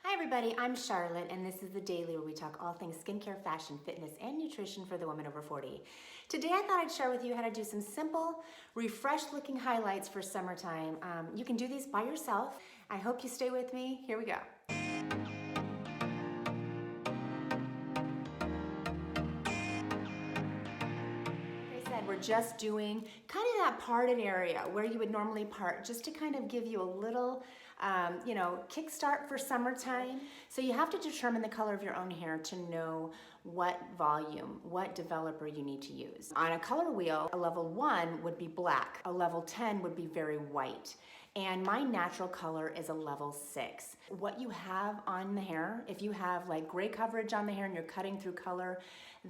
Hi everybody, I'm Charlotte and this is The Daily where we talk all things skincare, fashion, fitness, and nutrition for the woman over 40. Today I thought I'd share with you how to do some simple, refreshed looking highlights for summertime. You can do these by yourself. I hope you stay with me. Here we go. We're just doing kind of that parted area where you would normally part, just to kind of give you a little, kickstart for summertime. So you have to determine the color of your own hair to know what volume, what developer you need to use. On a color wheel, a level 1 would be black, a level 10 would be very white, and my natural color is a level 6. What you have on the hair, if you have like gray coverage on the hair and you're cutting through color,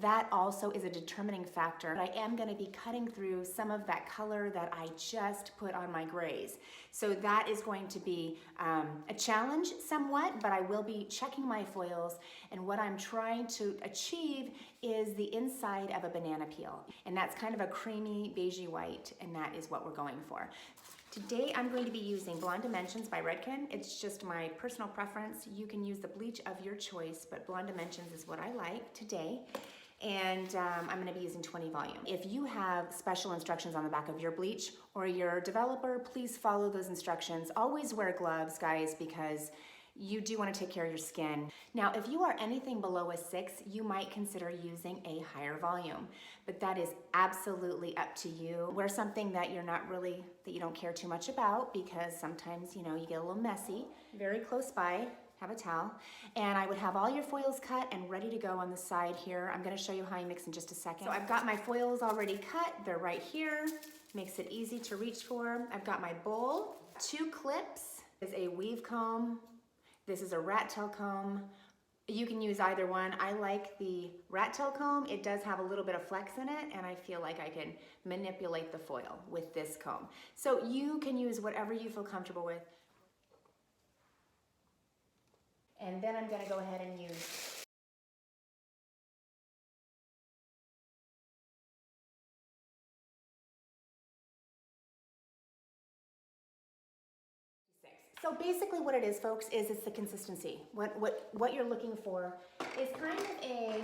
that also is a determining factor. I am going to be cutting through some of that color that I just put on my grays. So that is going to be a challenge somewhat, but I will be checking my foils, and what I'm trying to achieve is the inside of a banana peel. And that's kind of a creamy beigey white, and that is what we're going for. Today I'm going to be using Blonde Dimensions by Redken. It's just my personal preference. You can use the bleach of your choice, but Blonde Dimensions is what I like today. And I'm going to be using 20 volume. If you have special instructions on the back of your bleach or your developer, please follow those instructions. Always wear gloves, guys, because you do want to take care of your skin. Now, if you are anything below a 6, you might consider using a higher volume, but that is absolutely up to you. Wear something that you don't care too much about, because sometimes, you get a little messy. Very close by, have a towel, and I would have all your foils cut and ready to go on the side here. I'm going to show you how I mix in just a second. So I've got my foils already cut. They're right here. Makes it easy to reach for. I've got my bowl, 2 clips. This is a weave comb. This is a rat tail comb. You can use either one. I like the rat tail comb. It does have a little bit of flex in it, and I feel like I can manipulate the foil with this comb. So you can use whatever you feel comfortable with. And then I'm going to go ahead and use So basically what it is, folks, is it's the consistency. What you're looking for is kind of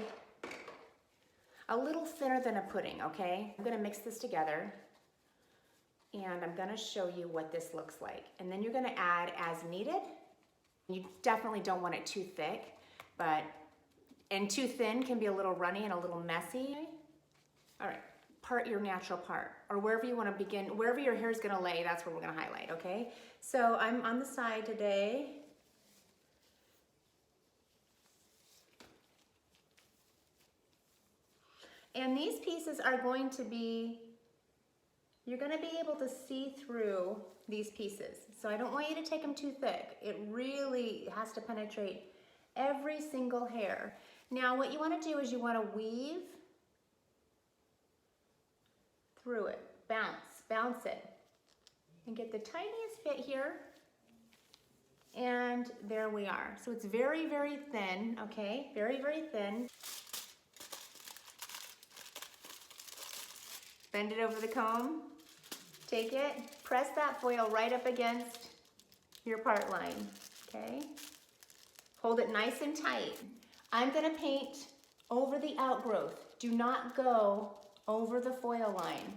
a little thinner than a pudding, okay? I'm gonna mix this together, and I'm gonna show you what this looks like. And then you're gonna add as needed. You definitely don't want it too thick, and too thin can be a little runny and a little messy. All right. Part your natural part, or wherever you want to begin, wherever your hair is going to lay, that's where we're going to highlight, okay? So I'm on the side today. And these pieces are going to be, you're going to be able to see through these pieces. So I don't want you to take them too thick. It really has to penetrate every single hair. Now what you want to do is you want to weave through it, bounce it, and get the tiniest bit here, and there we are. So it's very, very thin, okay? Very, very thin. Bend it over the comb, take it, press that foil right up against your part line, okay? Hold it nice and tight. I'm gonna paint over the outgrowth. Do not go over the foil line.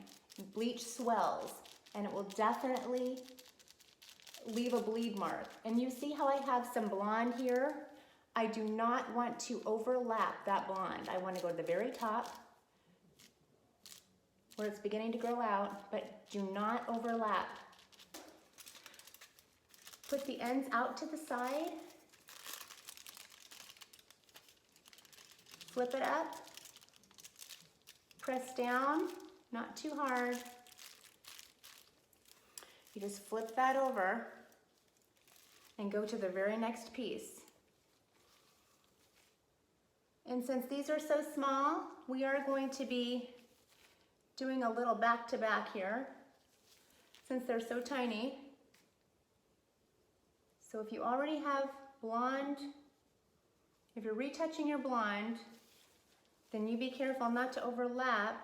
Bleach swells, and it will definitely leave a bleed mark. And you see how I have some blonde here? I do not want to overlap that blonde. I want to go to the very top where it's beginning to grow out, but do not overlap. Put the ends out to the side. Flip it up. Press down, not too hard. You just flip that over and go to the very next piece. And since these are so small, we are going to be doing a little back to back here, since they're so tiny. So if you already have blonde, if you're retouching your blonde, then you be careful not to overlap,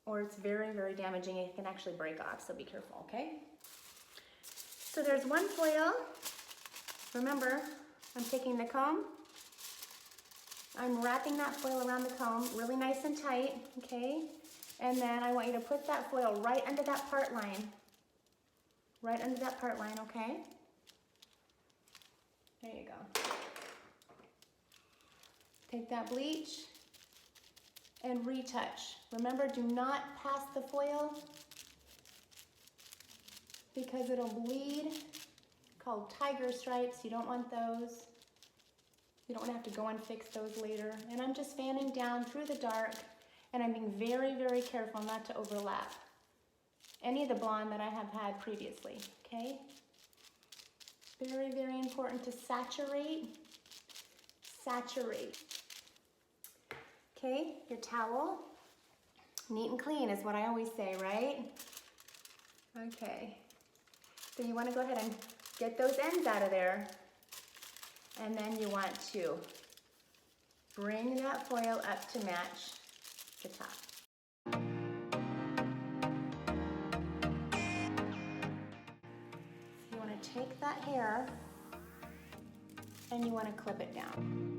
or it's very, very damaging. It can actually break off, so be careful, okay? So there's one foil. Remember, I'm taking the comb, I'm wrapping that foil around the comb really nice and tight, okay? And then I want you to put that foil right under that part line. Right under that part line, okay? There you go. Take that bleach and retouch. Remember, do not pass the foil because it'll bleed. Called tiger stripes. You don't want those. You don't want to have to go and fix those later. And I'm just fanning down through the dark, and I'm being very, very careful not to overlap any of the blonde that I have had previously, okay? Very, very important to saturate. Saturate. Okay, your towel. Neat and clean is what I always say, right? Okay. So you want to go ahead and get those ends out of there. And then you want to bring that foil up to match the top. So you want to take that hair and you want to clip it down.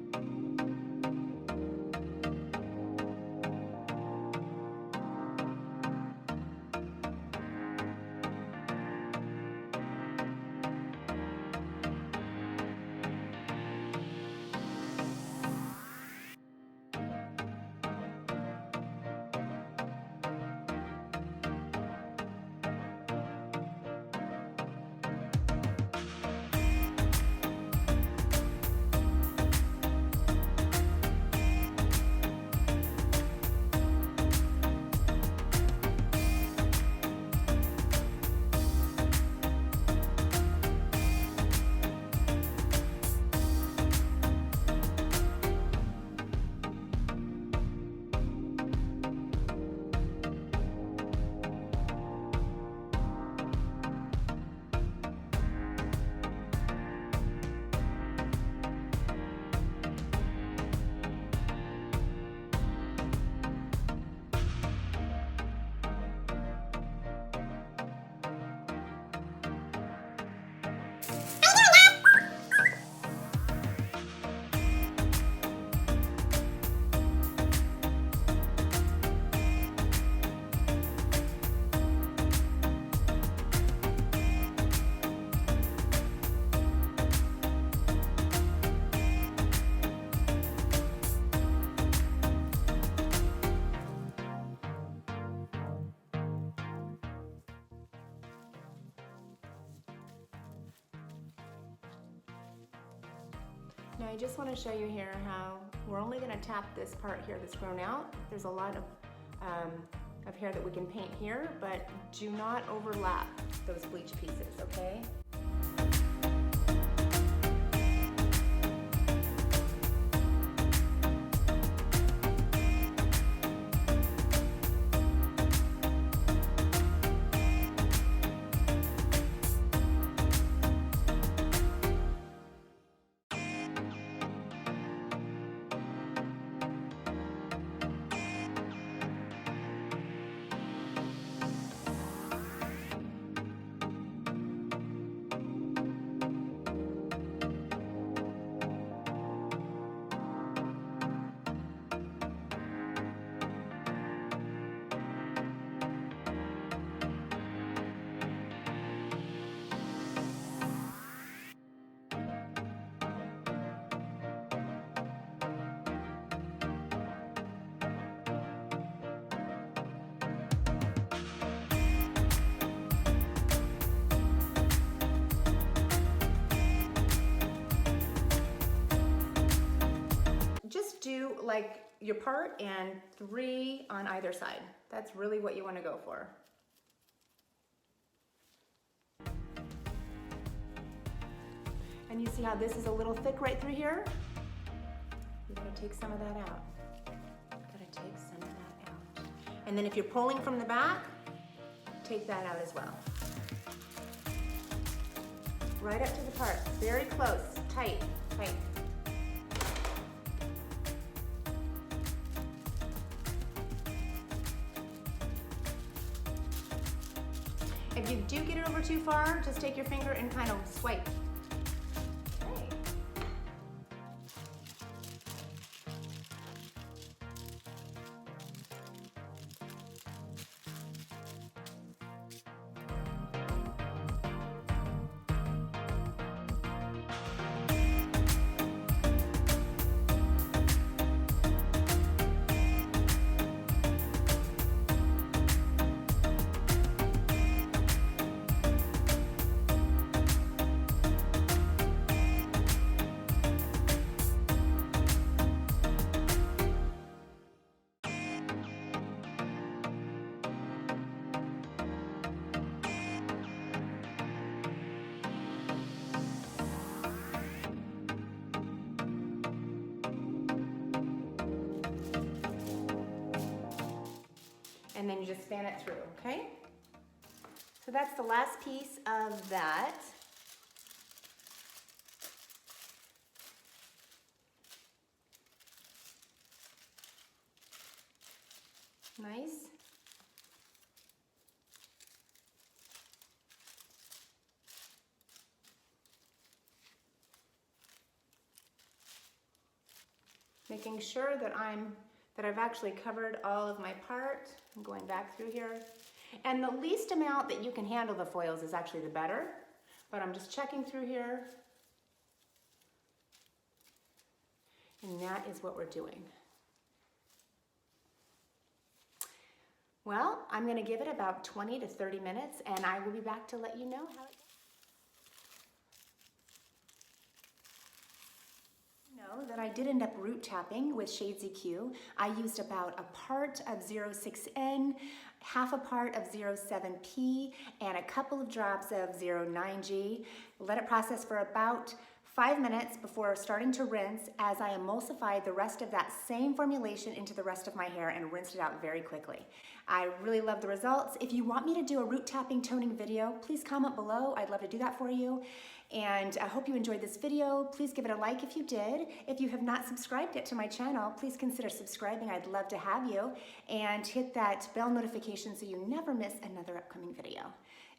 Now I just want to show you here how we're only going to tap this part here that's grown out. There's a lot of hair that we can paint here, but do not overlap those bleach pieces, okay? Do like your part and 3 on either side. That's really what you want to go for. And you see how this is a little thick right through here? You gotta take some of that out. Gotta take some of that out. And then if you're pulling from the back, take that out as well. Right up to the part, very close, tight, tight. If you do get it over too far, just take your finger and kind of swipe. Okay. just fan it through, okay? So that's the last piece of that. Nice. Making sure that I've actually covered all of my part. I'm going back through here. And the least amount that you can handle the foils is actually the better, but I'm just checking through here. And that is what we're doing. Well, I'm gonna give it about 20 to 30 minutes and I will be back to let you know how it goes. That I did end up root tapping with Shades EQ. I used about a part of 06N, half a part of 07P, and a couple of drops of 09G. Let it process for about 5 minutes before starting to rinse as I emulsified the rest of that same formulation into the rest of my hair and rinsed it out very quickly. I really love the results. If you want me to do a root tapping toning video, please comment below. I'd love to do that for you. And I hope you enjoyed this video. Please give it a like if you did. If you have not subscribed yet to my channel, please consider subscribing. I'd love to have you. And hit that bell notification so you never miss another upcoming video.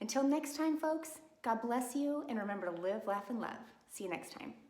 Until next time, folks, God bless you, and remember to live, laugh, and love. See you next time.